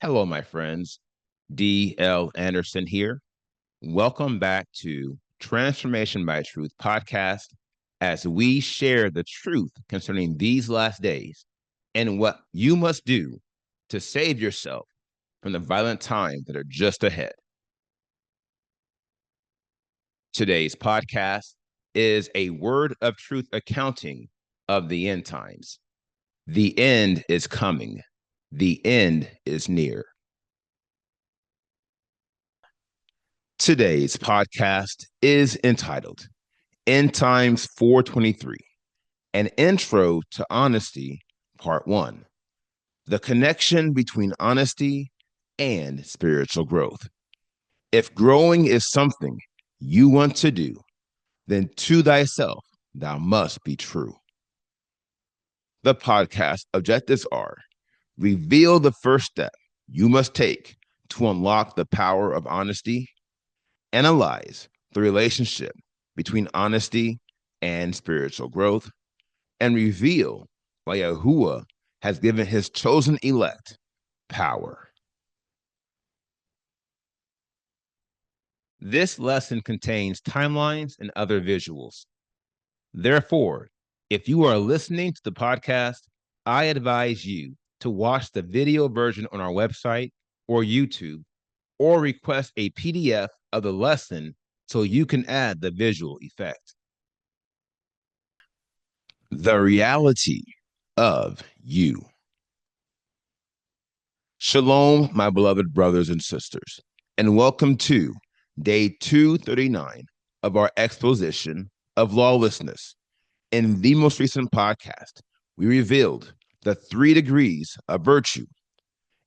Hello, my friends. D.L. Anderson here. Welcome back to Transformation by Truth podcast as we share the truth concerning these last days and what you must do to save yourself from the violent times that are just ahead. Today's podcast is a word of truth accounting of the end times. The end is coming. The end is near. Today's podcast is entitled End Times 423, an intro to honesty, part 1. The connection between honesty and spiritual growth. If growing is something you want to do, then to thyself thou must be true. The podcast objectives are: reveal the first step you must take to unlock the power of honesty, analyze the relationship between honesty and spiritual growth, and reveal why Yahuwah has given his chosen elect power. This lesson contains timelines and other visuals. Therefore, if you are listening to the podcast, I advise you to watch the video version on our website or YouTube, or request a PDF of the lesson so you can add the visual effect. The reality of you. Shalom, my beloved brothers and sisters, and welcome to day 239 of our exposition of lawlessness. In the most recent podcast, we revealed the 3 degrees of virtue.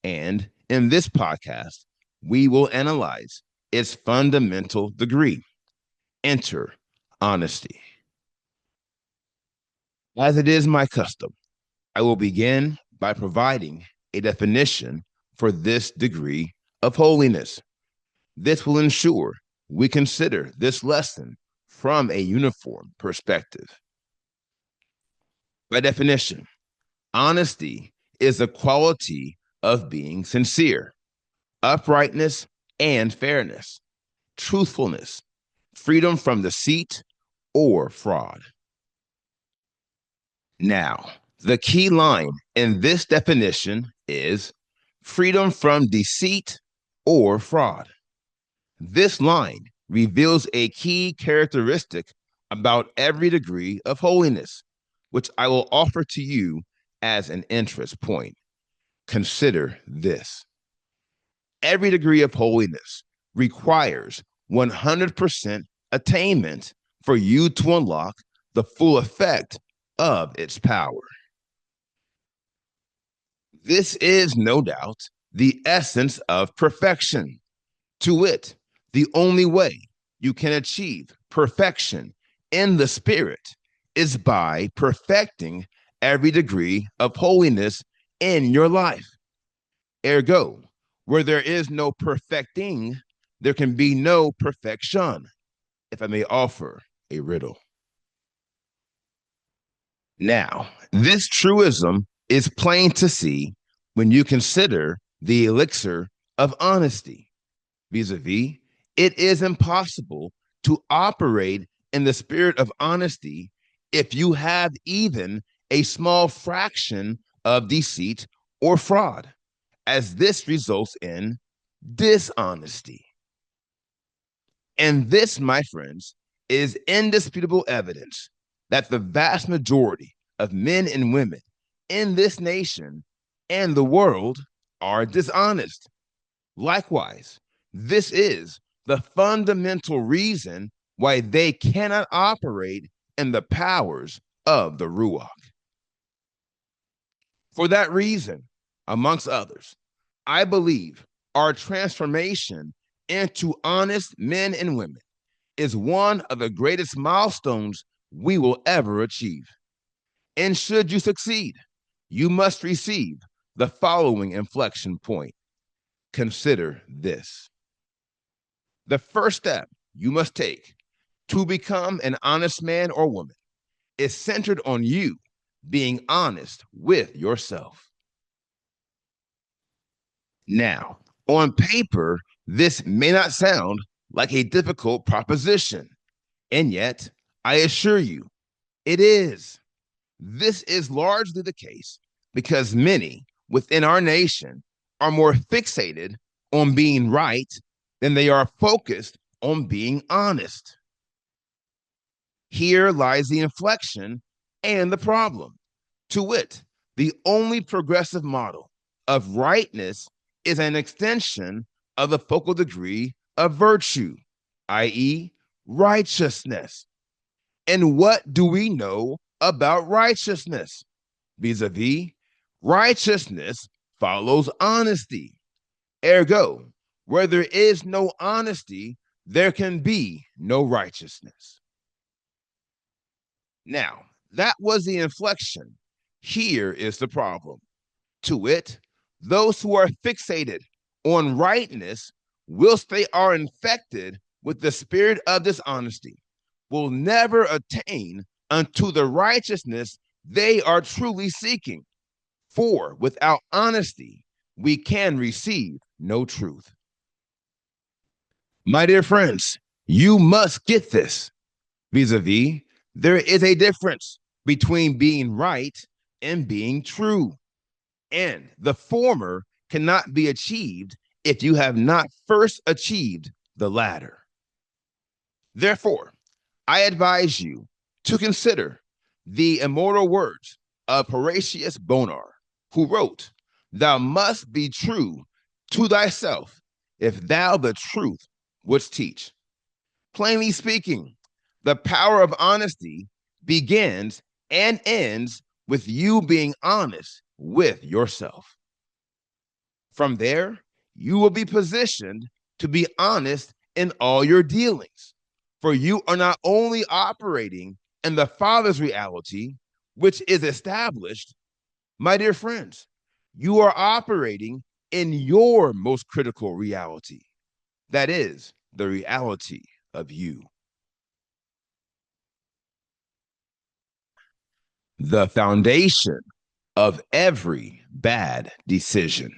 And in this podcast, we will analyze its fundamental degree. Enter honesty. As it is my custom, I will begin by providing a definition for this degree of holiness. This will ensure we consider this lesson from a uniform perspective. By definition, honesty is the quality of being sincere, uprightness and fairness, truthfulness, freedom from deceit or fraud. Now, the key line in this definition is freedom from deceit or fraud. This line reveals a key characteristic about every degree of holiness, which I will offer to you as an interest point. Consider this. Every degree of holiness requires 100% attainment for you to unlock the full effect of its power. This is no doubt the essence of perfection. To wit, the only way you can achieve perfection in the spirit is by perfecting every degree of holiness in your life. Ergo, where there is no perfecting, there can be no perfection, if I may offer a riddle. Now, this truism is plain to see when you consider the elixir of honesty. Vis-a-vis, it is impossible to operate in the spirit of honesty if you have even a small fraction of deceit or fraud, as this results in dishonesty. And this, my friends, is indisputable evidence that the vast majority of men and women in this nation and the world are dishonest. Likewise, this is the fundamental reason why they cannot operate in the powers of the Ruach. For that reason, amongst others, I believe our transformation into honest men and women is one of the greatest milestones we will ever achieve. And should you succeed, you must receive the following inflection point. Consider this. The first step you must take to become an honest man or woman is centered on you being honest with yourself. Now, on paper, this may not sound like a difficult proposition, and yet, I assure you, it is. This is largely the case because many within our nation are more fixated on being right than they are focused on being honest. Here lies the inflection and the problem. To wit, the only progressive model of rightness is an extension of the focal degree of virtue, i.e., righteousness. And what do we know about righteousness? Vis-a-vis, righteousness follows honesty. Ergo, where there is no honesty, there can be no righteousness. Now, that was the inflection. Here is the problem. To wit, those who are fixated on rightness, whilst they are infected with the spirit of dishonesty, will never attain unto the righteousness they are truly seeking. For without honesty, we can receive no truth. My dear friends, you must get this. Vis-a-vis, there is a difference between being right and being true. And the former cannot be achieved if you have not first achieved the latter. Therefore, I advise you to consider the immortal words of Horatius Bonar, who wrote, "Thou must be true to thyself if thou the truth wouldst teach." Plainly speaking, the power of honesty begins and ends with you being honest with yourself. From there, you will be positioned to be honest in all your dealings, for you are not only operating in the Father's reality, which is established, my dear friends, you are operating in your most critical reality. That is the reality of you. The foundation of every bad decision.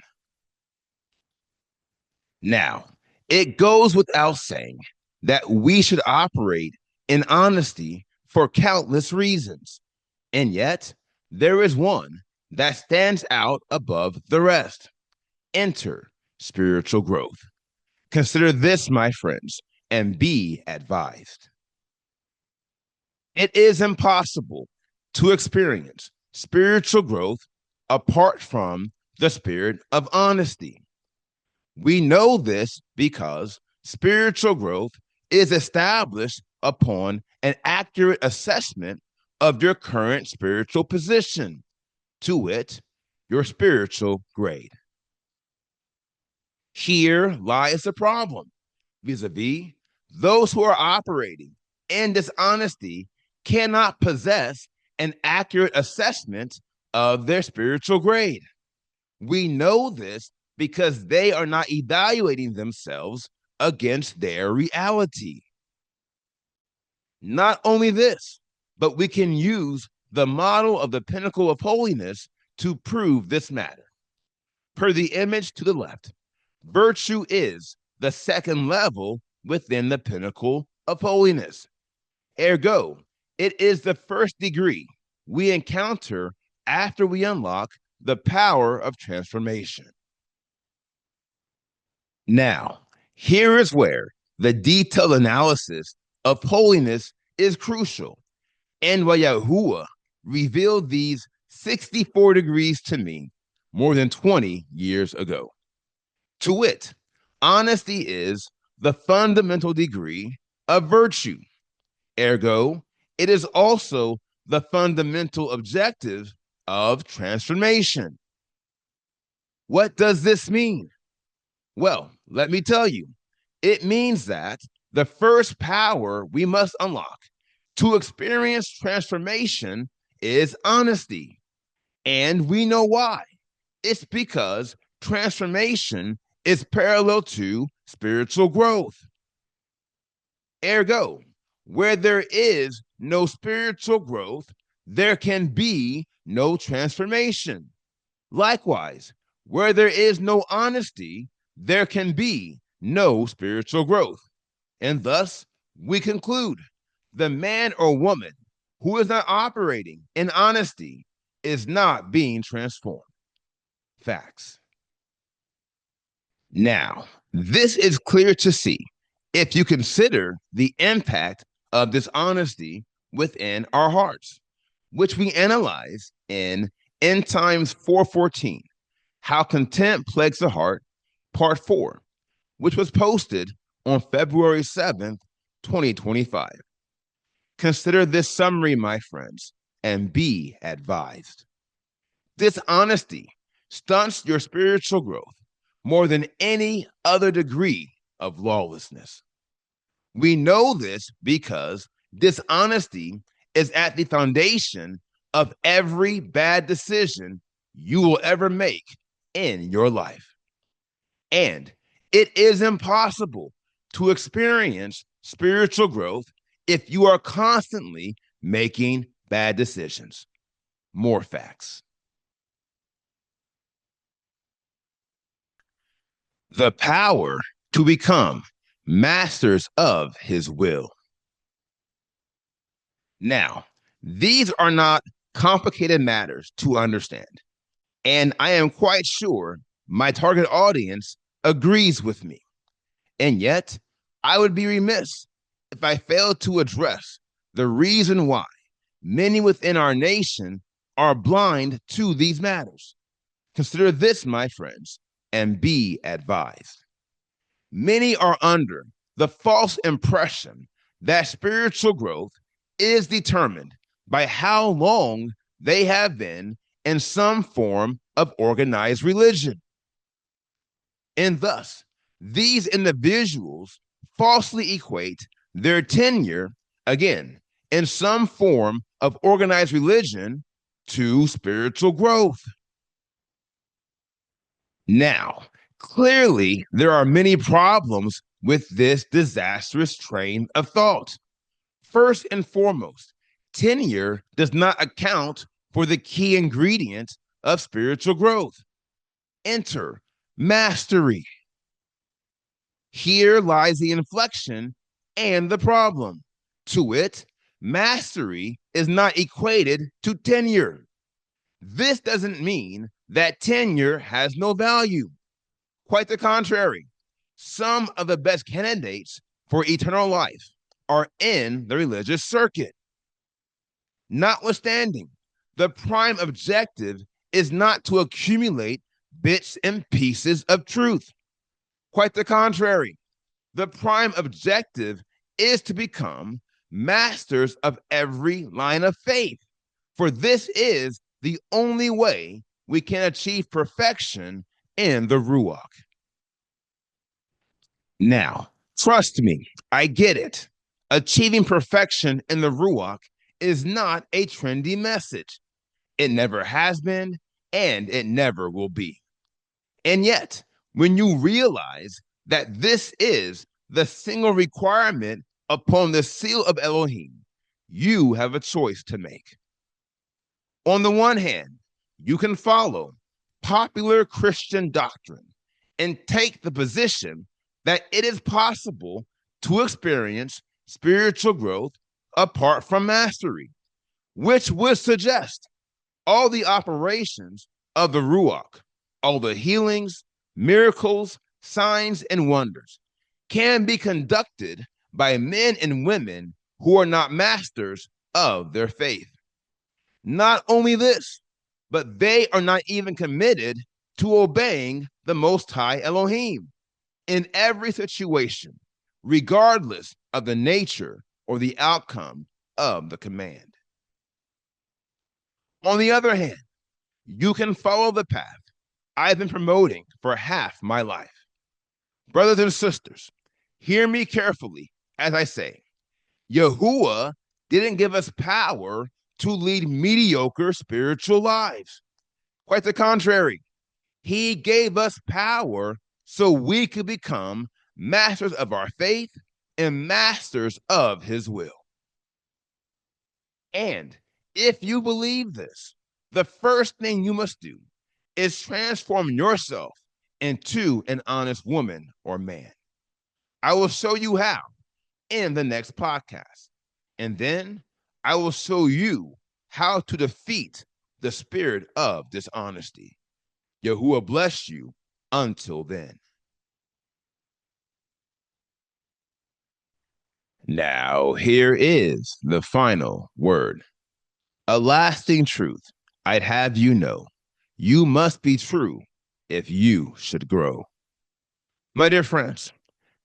Now, it goes without saying that we should operate in honesty for countless reasons. And yet, there is one that stands out above the rest. Enter spiritual growth. Consider this, my friends, and be advised. It is impossible to experience spiritual growth apart from the spirit of honesty. We know this because spiritual growth is established upon an accurate assessment of your current spiritual position, to wit, your spiritual grade. Here lies the problem. Vis-a-vis, those who are operating in dishonesty cannot possess an accurate assessment of their spiritual grade. We know this because they are not evaluating themselves against their reality. Not only this, but we can use the model of the pinnacle of holiness to prove this matter. Per the image to the left, virtue is the second level within the pinnacle of holiness. Ergo, it is the first degree we encounter after we unlock the power of transformation. Now, here is where the detailed analysis of holiness is crucial, and why Yahuwah revealed these 64 degrees to me more than 20 years ago. To wit, honesty is the fundamental degree of virtue. Ergo, it is also the fundamental objective of transformation. What does this mean? Well, let me tell you, it means that the first power we must unlock to experience transformation is honesty. And we know why. It's because transformation is parallel to spiritual growth. Ergo, where there is no spiritual growth, there can be no transformation. Likewise, Where there is no honesty, there can be no spiritual growth. And thus, we conclude the man or woman who is not operating in honesty is not being transformed. Facts. Now, this is clear to see if you consider the impact of dishonesty within our hearts, which we analyze in End Times 4:14, How Contempt Plagues the Heart, Part 4, which was posted on February 7th, 2025. Consider this summary, my friends, and be advised. Dishonesty stunts your spiritual growth more than any other degree of lawlessness. We know this because dishonesty is at the foundation of every bad decision you will ever make in your life. And it is impossible to experience spiritual growth if you are constantly making bad decisions. More facts. The power to become masters of his will. Now, these are not complicated matters to understand, and I am quite sure my target audience agrees with me. And yet, I would be remiss if I failed to address the reason why many within our nation are blind to these matters. Consider this, my friends, and be advised. Many are under the false impression that spiritual growth is determined by how long they have been in some form of organized religion. And thus, these individuals falsely equate their tenure, again, in some form of organized religion to spiritual growth. Now, clearly, there are many problems with this disastrous train of thought. First and foremost, tenure does not account for the key ingredient of spiritual growth. Enter mastery. Here lies the inflection and the problem. To wit, mastery is not equated to tenure. This doesn't mean that tenure has no value. Quite the contrary. Some of the best candidates for eternal life are in the religious circuit. Notwithstanding, the prime objective is not to accumulate bits and pieces of truth. Quite the contrary. The prime objective is to become masters of every line of faith, for this is the only way we can achieve perfection in the Ruach. Now, trust me, I get it. Achieving perfection in the Ruach is not a trendy message. It never has been, and it never will be. And yet, when you realize that this is the single requirement upon the seal of Elohim, you have a choice to make. On the one hand, you can follow popular Christian doctrine and take the position that it is possible to experience spiritual growth apart from mastery, which would suggest all the operations of the Ruach, all the healings, miracles, signs, and wonders can be conducted by men and women who are not masters of their faith. Not only this, but they are not even committed to obeying the Most High Elohim in every situation, regardless of the nature or the outcome of the command. On the other hand, you can follow the path I've been promoting for half my life. Brothers and sisters, hear me carefully as I say, Yahuwah didn't give us power to lead mediocre spiritual lives. Quite the contrary, he gave us power so we could become masters of our faith and masters of his will. And if you believe this, the first thing you must do is transform yourself into an honest woman or man. I will show you how in the next podcast. And then I will show you how to defeat the spirit of dishonesty. Yahuwah bless you until then. Now, here is the final word. A lasting truth I'd have you know. You must be true if you should grow. My dear friends,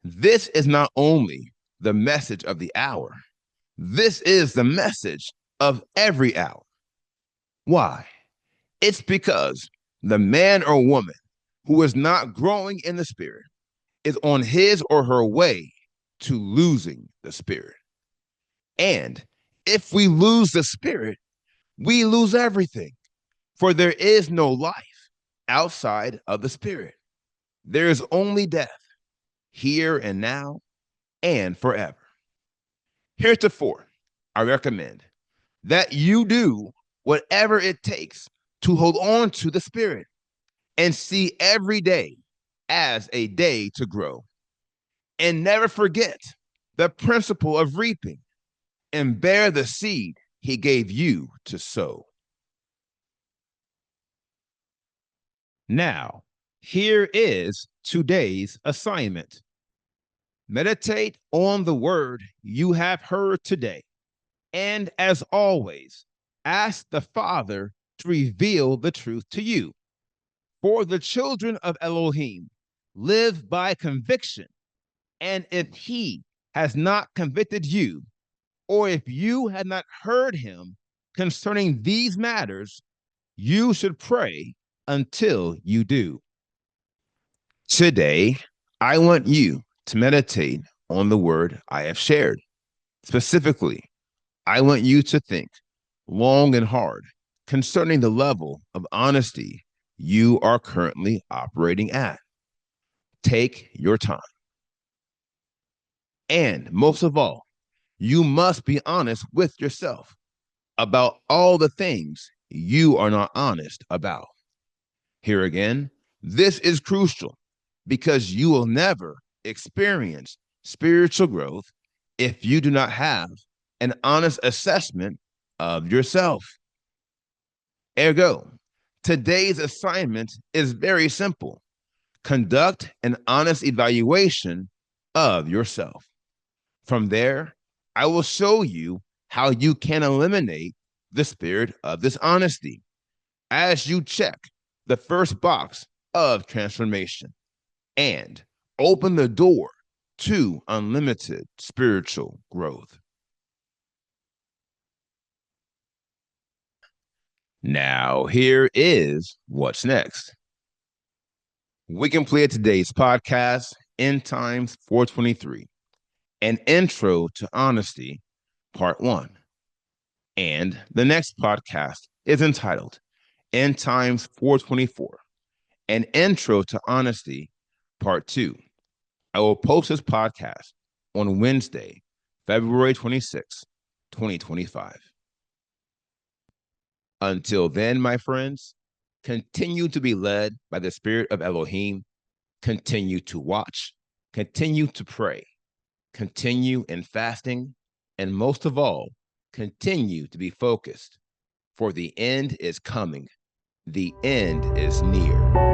this is not only the message of the hour, this is the message of every hour. Why? It's because the man or woman who is not growing in the spirit is on his or her way to losing the spirit. And if we lose the spirit, we lose everything, for there is no life outside of the spirit. There is only death, here and now and forever. Heretofore, I recommend that you do whatever it takes to hold on to the spirit and see every day as a day to grow. And never forget the principle of reaping and bear the seed he gave you to sow. Now, here is today's assignment. Meditate on the word you have heard today. And as always, ask the Father to reveal the truth to you. For the children of Elohim live by conviction. And if he has not convicted you, or if you had not heard him concerning these matters, you should pray until you do. Today, I want you to meditate on the word I have shared. Specifically, I want you to think long and hard concerning the level of honesty you are currently operating at. Take your time. And most of all, you must be honest with yourself about all the things you are not honest about. Here again, this is crucial because you will never experience spiritual growth if you do not have an honest assessment of yourself. Ergo, today's assignment is very simple. Conduct an honest evaluation of yourself. From there, I will show you how you can eliminate the spirit of dishonesty as you check the first box of transformation and open the door to unlimited spiritual growth. Now, here is what's next. We completed today's podcast, End Times 423, an intro to honesty, part 1. And the next podcast is entitled End Times 424, an intro to honesty, part 2. I will post this podcast on Wednesday, February 26, 2025. Until then, my friends, continue to be led by the spirit of Elohim, continue to watch, continue to pray, continue in fasting, and most of all, continue to be focused, for the end is coming. The end is near.